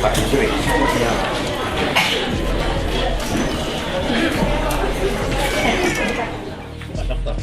Pak Yusri. Pak Dokter.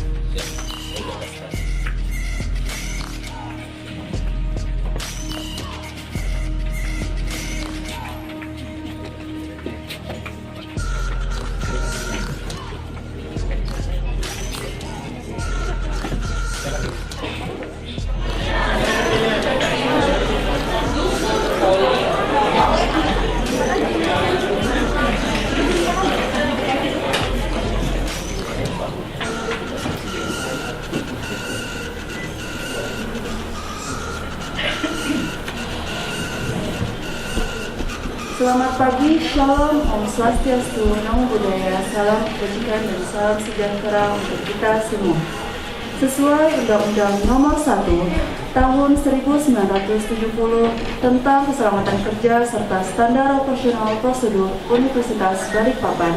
Selamat pagi, Shalom, Om Swastiastu, Namo Buddhaya, salam kebajikan dan salam sejahtera untuk kita semua. Sesuai Undang-Undang Nomor 1 Tahun 1970 tentang Keselamatan Kerja serta Standar Operasional Prosedur Universitas Balikpapan,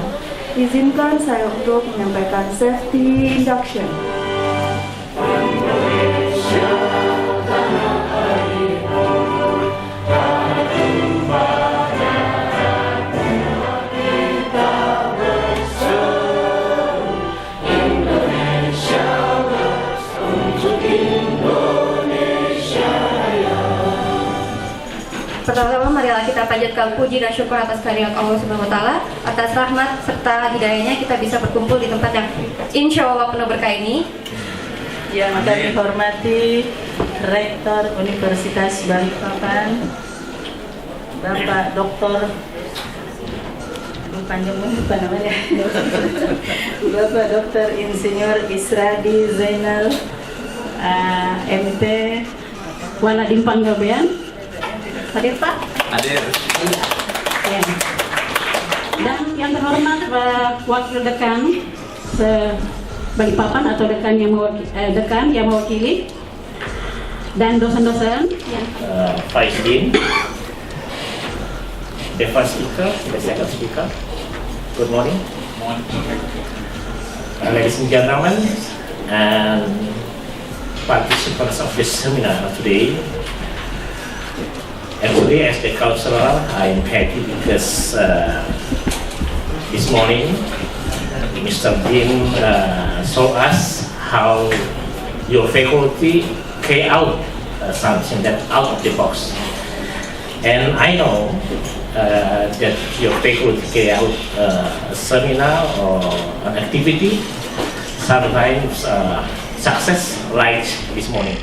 izinkan saya untuk menyampaikan safety induction. Pertama-tama marilah kita panjatkan puji dan syukur atas kehadirat Allah Subhanahu wa taala, atas rahmat serta hidayahnya kita bisa berkumpul di tempat yang insya Allah penuh berkah ini. Yang kami hormati Rektor Universitas Balikpapan, Bapak Dr. Lupa namanya Bapak Dr. Insinyur Isradi Zainal MT Waladin Panggabean. Hadir Pak? Hadir. Ya. Dan yang terhormat Wakil Dekan Balikpapan atau dekan yang mewakili dan dosen-dosen. Vice Dean, the first speaker, the second speaker. Good morning. Ladies and gentlemen, and participants of this seminar today. And today, as the counselor, I'm happy because this morning, Mr. Dean showed us how your faculty carry out something that out of the box. And I know that your faculty carry out a seminar or an activity, sometimes success like this morning.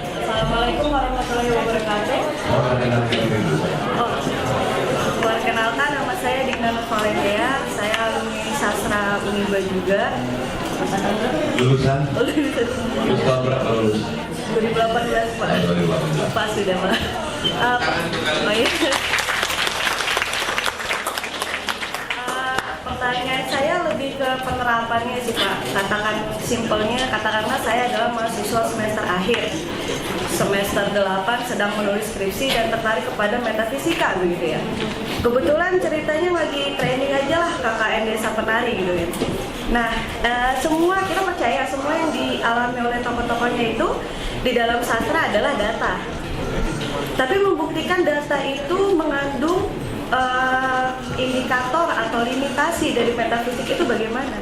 Assalamualaikum warahmatullahi wabarakatuh. Perkenalkan, nama saya Digna Valendea. Saya alumni sastra Uniba juga. Lulusan tahun berapa lulus? 2018 Pak. 2018. Pas sudah Pak. Pertanyaan saya lebih ke penerapannya sih Pak. Katakanlah saya adalah mahasiswa semester akhir. Semester 8 sedang menulis skripsi dan tertarik kepada metafisika begitu ya. Kebetulan ceritanya lagi training aja lah KKN Desa Penari gitu ya. Nah, semua kita percaya semua yang dialami oleh tokoh-tokohnya itu di dalam sastra adalah data. Tapi membuktikan data itu mengandung indikator atau limitasi dari metafisik itu bagaimana?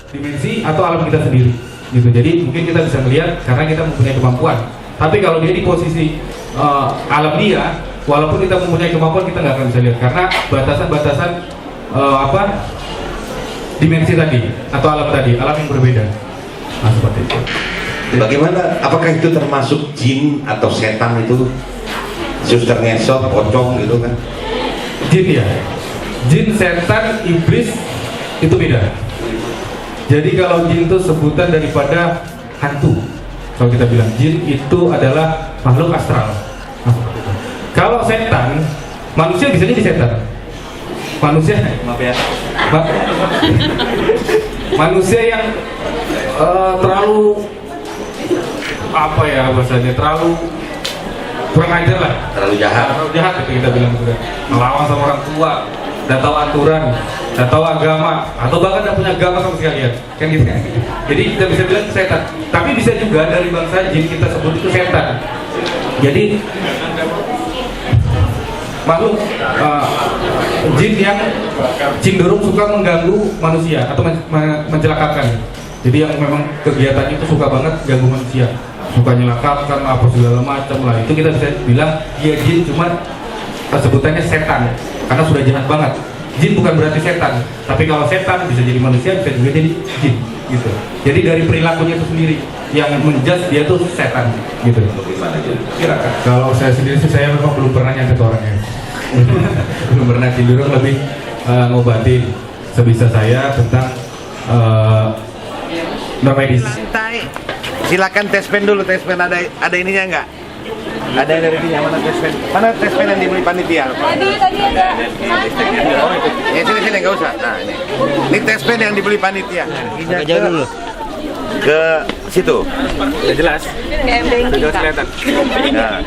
dimensi atau alam kita sendiri gitu. Jadi mungkin kita bisa melihat karena kita mempunyai kemampuan. Tapi kalau dia di posisi alam dia, walaupun kita mempunyai kemampuan, kita nggak akan bisa lihat karena batasan-batasan dimensi tadi atau alam tadi, alam yang berbeda. Nah, seperti itu. Bagaimana? Apakah itu termasuk jin atau setan itu? Suster ngesot, pocong gitu kan? Jin ya, jin, setan, iblis itu beda. Jadi kalau jin itu sebutan daripada hantu. Kalau kita bilang jin itu adalah makhluk astral. Nah, kalau setan, manusia bisa jadi setan. Manusia, maaf ya, manusia yang terlalu apa ya bahasanya, terlalu kurang ajar lah, Terlalu jahat. terlalu jahat itu kita bilang juga, melawan sama orang tua, tidak tahu aturan, tidak tahu agama, atau bahkan tidak punya agama sama sekali ya, kan gitu. Jadi kita bisa bilang setan, tapi bisa juga dari bangsa jin kita sebut itu setan. Jadi makhluk jin yang cenderung suka mengganggu manusia atau mencelakakan. Jadi yang memang kegiatannya itu suka banget ganggu manusia, suka nyelakakan apa segala macam lah. Itu kita bisa bilang dia jin, cuma sebutannya setan karena sudah jahat banget. Jin bukan berarti setan, tapi kalau setan bisa jadi manusia, bisa juga jadi jin gitu. Jadi dari perilakunya itu sendiri yang menjudge dia tuh setan gitu. Bagaimana jin? Kira-kira kalau saya sendiri sih, saya memang belum pernah nyantet orangnya. Belum pernah, cenderung lebih ngobatin sebisa saya tentang non-medis. Silakan tes pen dulu, tes pen ada ininya enggak? Ada dari ininya, mana tes pen? Mana tes pen yang dibeli panitia? Tadi ada. Ya sini enggak usah. Nah ini. Ini tes pen yang dibeli panitia. Jauh dulu. Ke situ. Udah jelas. Udah jelas kelihatan. Nah.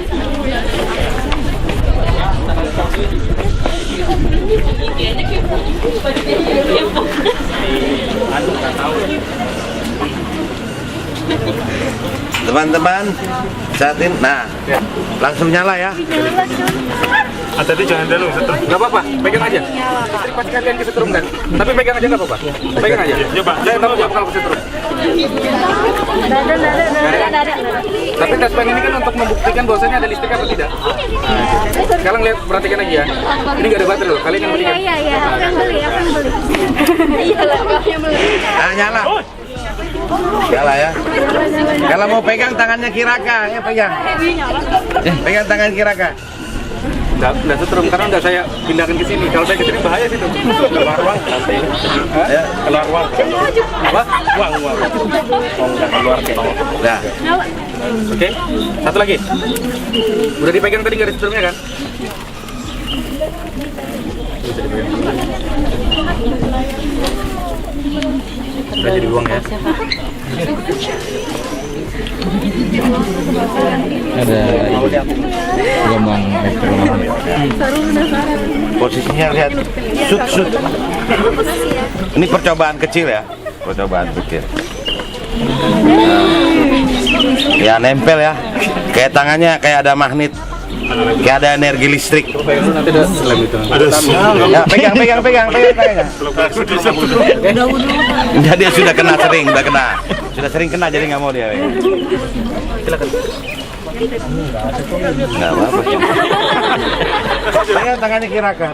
Teman-teman, saat ini, nah, langsung nyala ya. Tadi jangan dulu setrum. Gak apa-apa, pegang aja. Listrik pasti kalian kesetrum kan? Tapi pegang aja gak apa-apa. Pegang aja. Coba, saya tahu jawab kalau kesetrum. Tapi tes pen ini kan untuk membuktikan bahwasanya ada listrik atau tidak. Sekarang lihat, perhatikan lagi ya. Ini gak ada baterai loh. Kalian yang belikan. Iya. Aku yang beli. Iya lah, aku yang beli. Nah, nyala. Nyala ya. Kalau mau pegang tangannya Kiraka, ya pegang. Pegang tangan Kiraka. Udah setrum, karena udah saya pindahkan ke sini. Kalau saya ke sini bahaya situ. Keluar uang. Ya, Keluar uang. Apa? Uang. Oh, enggak keluar kayak. nah. Oke. Satu lagi. Udah dipegang tadi garis setrumnya kan? Udah jadi uang ya. Ada gelombang elektromagnetik. Posisinya lihat. Sud. Ini percobaan kecil ya. Percobaan kecil. Nah. Ya nempel ya. Kayak tangannya kayak ada magnet. Kayak ada energi listrik. Nanti ada slab itu. Ya, pegang tangannya. Ya, dia sudah kena sering, sudah sering kena jadi nggak mau dia. Silakan. Nggak apa-apa. Pegang tangannya Kiraka.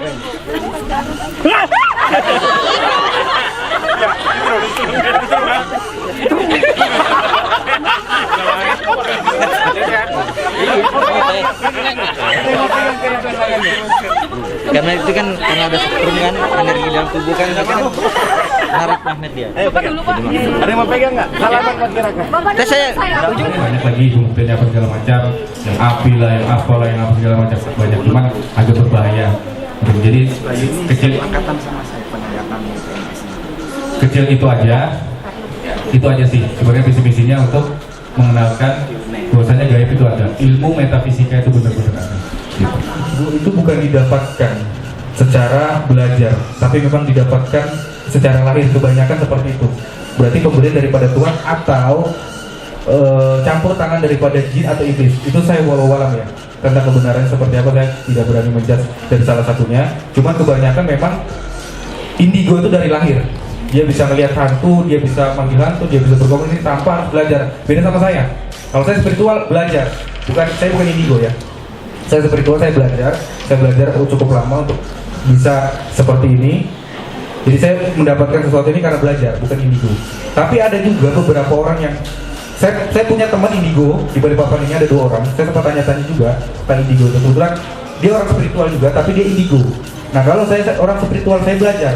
Karena itu kan karena ada setrum kan, energi dalam tubuh kan narik magnet dia. Ayo pegang. Ada yang mau pegang nggak? Salaman buat Kiraka. Tes saya. Banyak lagi buktinya apa segala macam, yang api lah, yang apa lah, yang apa segala macam banyak, cuman agak berbahaya. Jadi kecil itu aja sih sebenarnya visi misinya untuk mengenalkan bahwasanya gaib itu ada, ilmu metafisika itu benar-benar ada. Itu bukan didapatkan secara belajar, tapi memang didapatkan secara lahir, kebanyakan seperti itu. Berarti pemberian daripada Tuhan atau campur tangan daripada jin atau iblis. Itu saya walau-walam ya, tentang kebenaran seperti apa saya tidak berani menjudge dari salah satunya. Cuman kebanyakan memang indigo itu dari lahir. dia bisa melihat hantu, dia bisa manggil hantu, dia bisa berkomunikasi tanpa harus belajar. Beda sama saya. Kalau saya spiritual belajar, saya bukan indigo ya. Saya spiritual, saya belajar cukup lama untuk bisa seperti ini. Jadi saya mendapatkan sesuatu ini karena belajar, bukan indigo. Tapi ada juga beberapa orang yang saya punya teman indigo di Balikpapan ini, ada 2 orang. Saya sempat tanya-tanya juga tentang indigo. Kebetulan dia orang spiritual juga, tapi dia indigo. Nah kalau saya orang spiritual, saya belajar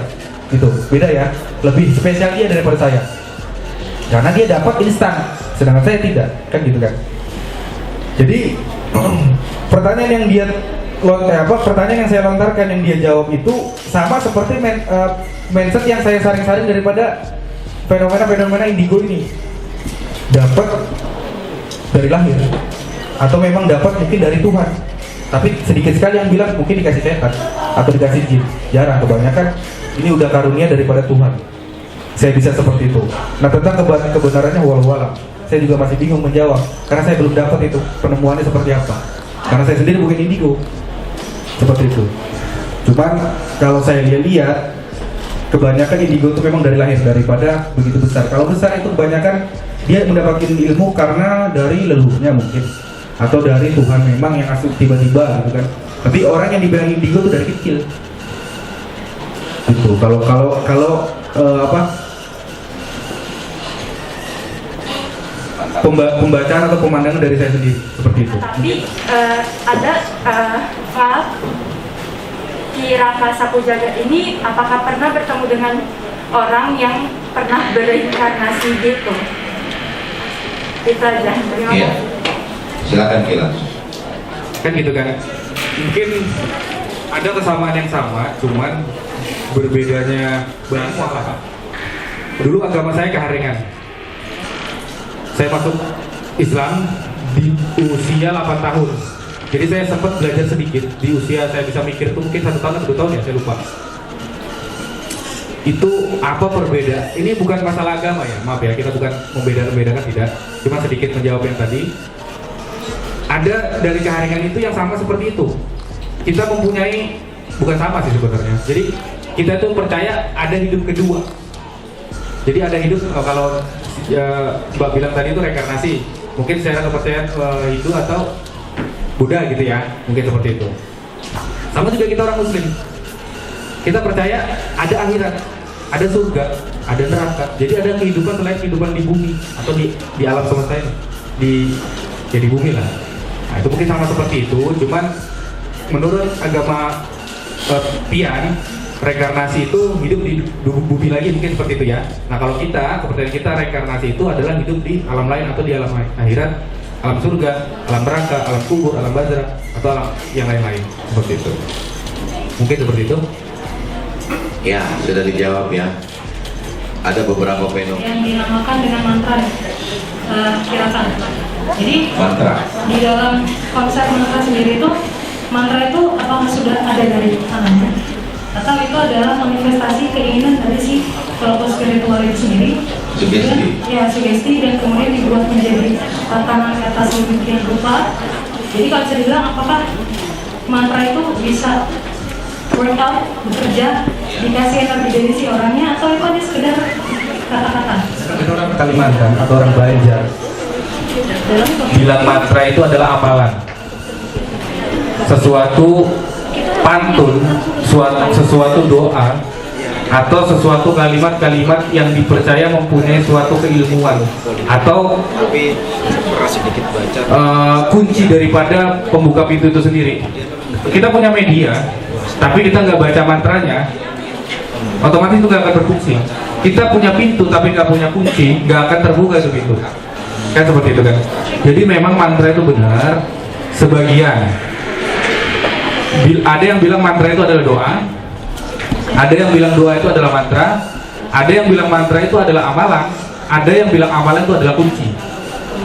gitu, beda ya. Lebih spesial dia daripada saya, karena dia dapat instan, sedangkan saya tidak, kan gitu kan. Jadi pertanyaan yang saya lontarkan, yang dia jawab itu sama seperti mindset yang saya saring-saring daripada fenomena indigo ini. Dapat dari lahir atau memang dapat mungkin dari Tuhan, tapi sedikit sekali yang bilang mungkin dikasih setan atau dikasih jin. Jarang, kebanyakan ini udah karunia daripada Tuhan. Saya bisa seperti itu. Nah tentang kebenarannya wallahu alam, saya juga masih bingung menjawab karena saya belum dapat itu penemuannya seperti apa. Karena saya sendiri bukan indigo seperti itu. Cuman kalau saya lihat kebanyakan indigo itu memang dari lahir, daripada begitu besar. Kalau besar itu kebanyakan dia mendapatkan ilmu karena dari leluhurnya mungkin, atau dari Tuhan memang yang asli tiba-tiba gitu kan. Tapi orang yang dibilang indigo itu dari kecil. Gitu. Kalau pembacaan atau pemandangan dari saya sendiri seperti itu. Tapi ada Pak Ki Raka Sapu Jagat ini, apakah pernah bertemu dengan orang yang pernah bereinkarnasi gitu? Itu aja. Terima Iya. kasih. Silakan Kila. Kan gitu kan. Mungkin ada kesamaan yang sama, cuman berbedanya bahasa lah. Dulu agama saya keharingan. Saya masuk Islam di usia 8 tahun. Jadi saya sempat belajar sedikit. Di usia saya bisa mikir itu mungkin 1 tahun atau 2 tahun ya, saya lupa. Itu apa perbedaan? Ini bukan masalah agama ya, maaf ya, kita bukan membedakan tidak. Cuma sedikit menjawab yang tadi. Ada dari keharingan itu yang sama seperti itu. Kita mempunyai, bukan sama sih sebenarnya. Jadi kita tuh percaya ada hidup kedua. Jadi ada hidup, kalau ya, Mbak bilang tadi itu reinkarnasi. Mungkin secara kepercayaan Hindu atau Buddha gitu ya, mungkin seperti itu. Sama juga kita orang Muslim. Kita percaya ada akhirat, ada surga, ada neraka. Jadi ada kehidupan selain kehidupan di bumi atau di alam semesta ini, di bumi lah. Nah, itu mungkin sama seperti itu. Cuman menurut agama Pian, reinkarnasi itu hidup di bumi lagi, mungkin seperti itu ya. Nah kalau kita, kepercayaan kita, reinkarnasi itu adalah hidup di alam lain atau di alam akhirat, alam surga, alam neraka, alam kubur, alam barzakh, atau alam yang lain-lain, seperti itu. Mungkin seperti itu. Ya, sudah dijawab ya. Ada beberapa fenomena yang dinamakan dengan mantra, kirakan. Jadi mantra. di dalam konsep mantra sendiri itu, mantra itu apakah sudah ada dari tangannya, atau itu adalah manifestasi keinginan dari si kelompok spiritual itu sendiri? Sugesti. Ya, sugesti, dan kemudian dibuat menjadi tatanan kata sedemikian rupa. Jadi kalau bisa dibilang, apakah mantra itu bisa workout, bekerja, dikasih energi dari si orangnya, atau itu hanya sekedar kata-kata? Seperti orang Kalimantan atau orang Banjar bilang mantra itu adalah amalan, sesuatu pantun, sesuatu doa, atau sesuatu kalimat-kalimat yang dipercaya mempunyai suatu keilmuan atau kunci daripada pembuka pintu itu sendiri. Kita punya media, tapi kita nggak baca mantranya, otomatis itu nggak akan berfungsi. Kita punya pintu tapi nggak punya kunci, nggak akan terbuka itu pintu. Kan seperti itu kan. Jadi memang mantra itu benar sebagian. Ada yang bilang mantra itu adalah doa, ada yang bilang doa itu adalah mantra, ada yang bilang mantra itu adalah amalan, ada yang bilang amalan itu adalah kunci.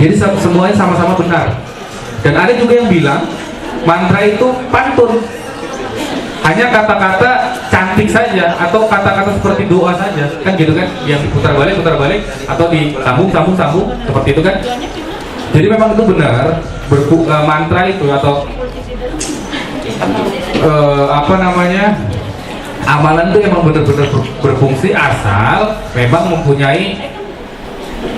Jadi semuanya sama-sama benar. Dan ada juga yang bilang mantra itu pantun, hanya kata-kata cantik saja atau kata-kata seperti doa saja, kan gitu kan, yang diputar balik atau disambung seperti itu kan. Jadi memang itu benar, mantra itu atau amalan itu emang benar-benar berfungsi asal memang mempunyai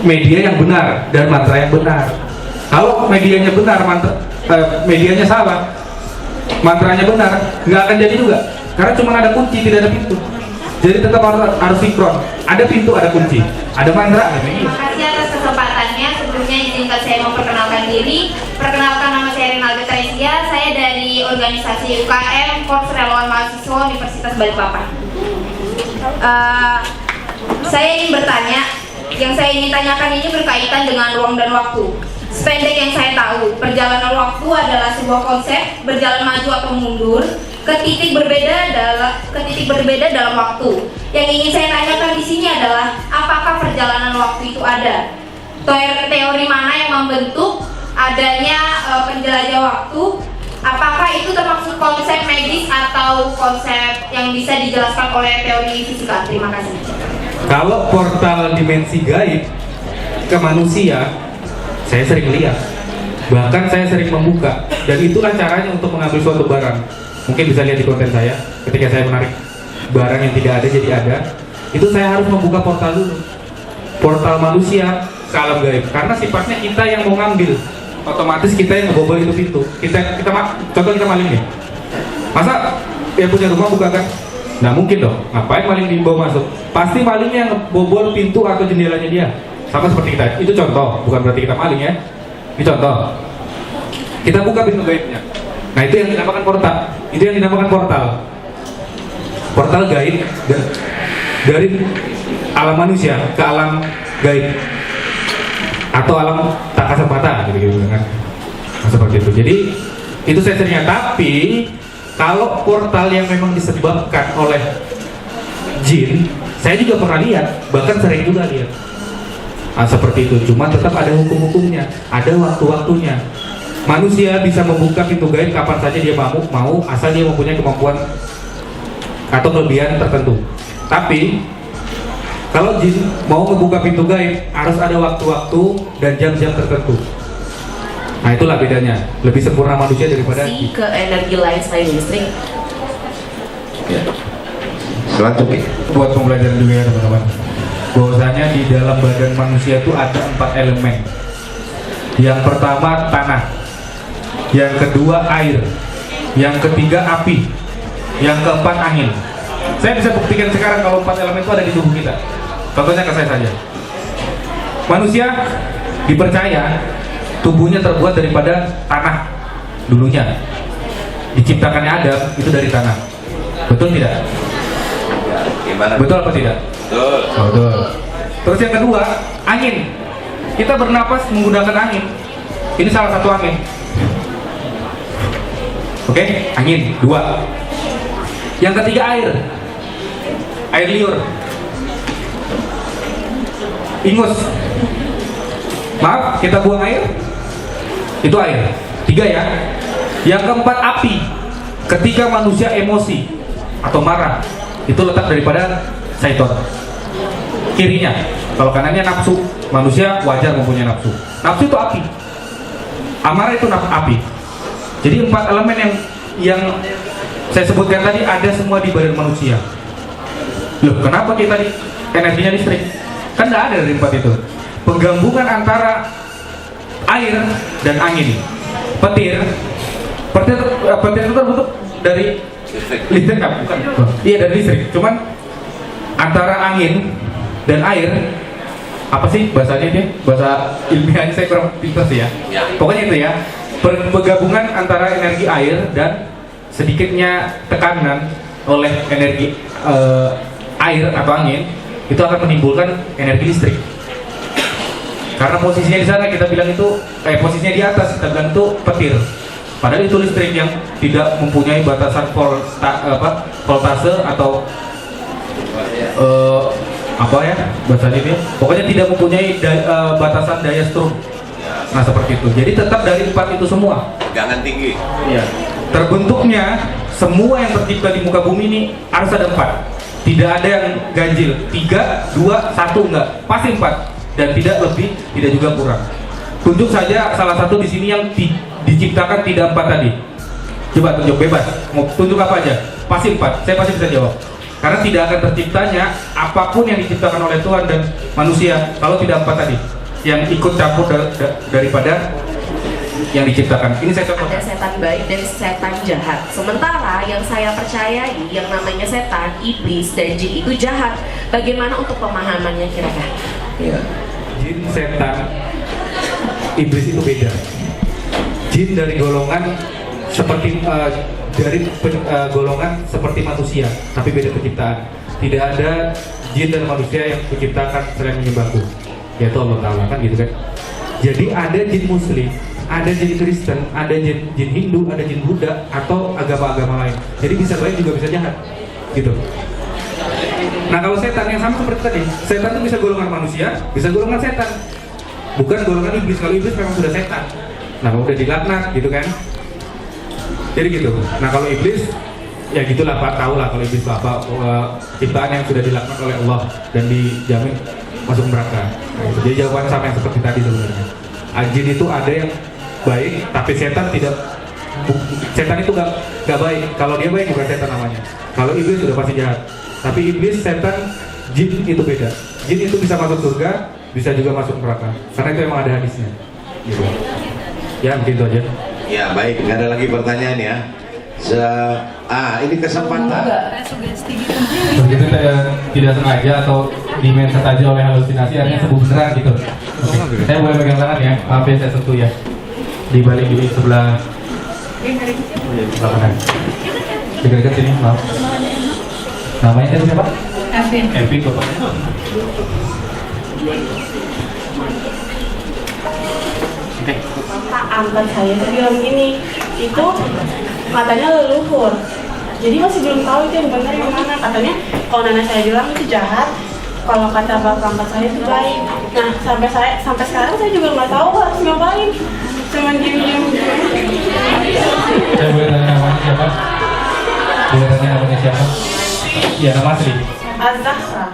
media yang benar dan mantra yang benar. Kalau medianya benar, medianya salah, mantranya benar, nggak akan jadi juga. Karena cuma ada kunci, tidak ada pintu. Jadi tetap harus sinkron. Ada pintu, ada kunci, ada mantra. Terima kasih atas kesempatannya. Sebelumnya izinkan saya memperkenalkan diri. Perkenalkan, nama saya Renalda Tresia. Saya dari organisasi UKM Korps Relawan Mahasiswa Universitas Balikpapan. Saya ingin bertanya. Yang saya ingin tanyakan ini berkaitan dengan ruang dan waktu. Sependek yang saya tahu, perjalanan waktu adalah sebuah konsep berjalan maju atau mundur ke titik berbeda dalam waktu. Yang ingin saya tanyakan di sini adalah apakah perjalanan waktu itu ada? Teori mana yang membentuk adanya penjelajah waktu? Apakah itu termasuk konsep medis atau konsep yang bisa dijelaskan oleh teori fisika? Terima kasih. Kalau portal dimensi gaib ke manusia, saya sering lihat, bahkan saya sering membuka, dan itulah caranya untuk mengambil suatu barang. Mungkin bisa lihat di konten saya, ketika saya menarik barang yang tidak ada jadi ada, itu saya harus membuka portal dulu, portal manusia ke alam gaib, karena sifatnya kita yang mau ngambil, otomatis kita yang ngebobol itu pintu. Contoh kita maling nih, masa yang punya rumah buka kan? Nah mungkin dong, ngapain maling dibawa masuk? Pasti malingnya yang ngebobol pintu atau jendelanya dia. Sama seperti kita, itu contoh, bukan berarti kita maling ya. Ini contoh. Kita buka pintu gaibnya. Nah itu yang dinamakan portal. Itu yang dinamakan portal. Portal gaib dari alam manusia ke alam gaib atau alam tak kasat mata, gitu kan? Nah, seperti itu. Jadi itu saya seringnya. Tapi kalau portal yang memang disebabkan oleh jin, saya juga pernah lihat, bahkan sering juga lihat. Nah, seperti itu. Cuma tetap ada hukum-hukumnya, ada waktu-waktunya. Manusia bisa membuka pintu gaib kapan saja dia mau, asal dia mempunyai kemampuan atau kelebihan tertentu. Tapi kalau jin mau membuka pintu gaib, harus ada waktu-waktu dan jam-jam tertentu. Nah itulah bedanya, lebih sempurna manusia daripada ke energi lain selain listrik. Ya. Selanjutnya buat pembelajaran juga ya teman-teman, bahwasanya di dalam badan manusia itu ada 4 elemen. Yang pertama tanah, yang kedua air, yang ketiga api, yang keempat angin. Saya bisa buktikan sekarang kalau 4 elemen itu ada di tubuh kita. Contohnya ke saya saja. Manusia dipercaya tubuhnya terbuat daripada tanah dulunya. Diciptakannya Adam itu dari tanah. Betul tidak? Gimana? Betul apa tidak? Betul. Betul. Terus yang kedua, angin. Kita bernapas menggunakan angin. Ini salah satu angin. Oke, angin 2. Yang ketiga air. Air liur. Ingus. Maaf, kita buang air. Itu air. 3 ya. Yang keempat api. Ketika manusia emosi atau marah, itu letak daripada Saiton. Kirinya, kalau kanannya nafsu, manusia wajar mempunyai nafsu. Nafsu itu api. Amarah itu api. Jadi 4 elemen yang saya sebutkan tadi ada semua di badan manusia. Loh, kenapa kita tadi energinya listrik? Kan tidak ada dari 4 itu. Penggabungan antara air dan angin. Petir itu terbentuk dari listrik kan? Bukan. Iya, dari listrik. Cuman antara angin dan air, apa sih bahasanya dia? Bahasa ilmiahnya saya kurang pintar sih ya. Pokoknya itu ya. Penggabungan antara energi air dan sedikitnya tekanan oleh energi air atau angin itu akan menimbulkan energi listrik. Karena posisinya di sana kita bilang itu posisinya di atas kita bilang itu petir. Padahal itu listrik yang tidak mempunyai batasan voltase atau apa ya bahasanya dia. Pokoknya tidak mempunyai batasan daya strum. Nah seperti itu. Jadi tetap dari 4 itu semua. Tegangan tinggi. Iya. Terbentuknya semua yang tercipta di muka bumi ini harus ada 4. Tidak ada yang ganjil. 3, 2, 1 enggak. Pasti 4. Dan tidak lebih, tidak juga kurang. Tunjuk saja salah satu di sini yang diciptakan tidak 4 tadi. Coba tunjuk bebas. Mau tunjuk apa aja? Pasti 4. Saya pasti bisa jawab. Karena tidak akan terciptanya apapun yang diciptakan oleh Tuhan dan manusia kalau tidak apa tadi, yang ikut campur daripada yang diciptakan. Ini saya contoh. Ada setan baik dan setan jahat. Sementara yang saya percayai yang namanya setan, iblis dan jin itu jahat. Bagaimana untuk pemahamannya kira-kira? Ya. Jin, setan, iblis itu beda. Jin dari golongan seperti golongan seperti manusia, tapi beda penciptaan. Tidak ada jin dan manusia yang menciptakan selain menyembahku, yaitu Allah Ta'ala, kan gitu kan. Jadi ada jin muslim, ada jin Kristen, ada jin Hindu, ada jin Buddha, atau agama-agama lain. Jadi bisa baik juga bisa jahat, gitu. Nah kalau setan yang sama seperti tadi, setan itu bisa golongan manusia, bisa golongan setan, bukan golongan iblis. Kalau iblis memang sudah setan, nah udah dilaknat, gitu kan. Jadi gitu. Nah kalau iblis, ya gitulah Pak, tahu lah kalau iblis apa ciptaan yang sudah dilaknat oleh Allah dan dijamin masuk neraka. Nah, gitu. Jadi jawabannya sama yang seperti tadi sebenarnya. Jin itu ada yang baik, tapi setan tidak. Setan itu gak baik. Kalau dia baik bukan setan namanya. Kalau iblis sudah pasti jahat. Tapi iblis, setan, jin itu beda. Jin itu bisa masuk surga, bisa juga masuk neraka. Karena itu emang ada hadisnya. Gitu. Ya begitu aja. Ya baik, nggak ada lagi pertanyaan ya. Ini kesempatan. Begitu tidak sengaja atau di-mindset aja oleh halusinasi, artinya sembuh beneran gitu. Saya boleh pegang tangan ya, maaf ya saya sentuh ya. Di balik di sebelah kanan. Dekat sini, maaf. Namanya tadi siapa? Evin Bapak. Pak angkat saya tuh bilang gini, itu katanya leluhur, jadi masih belum tahu itu yang benar yang mana. Katanya kalau nenek saya bilang itu jahat, kalau kata bapak angkat saya itu baik. Nah sampai sekarang saya juga nggak tahu harus ngapain, cuman diem-diem. Saya boleh tanya namanya siapa? Boleh tanya namanya siapa? Iya, nama asli. Az-Zahra.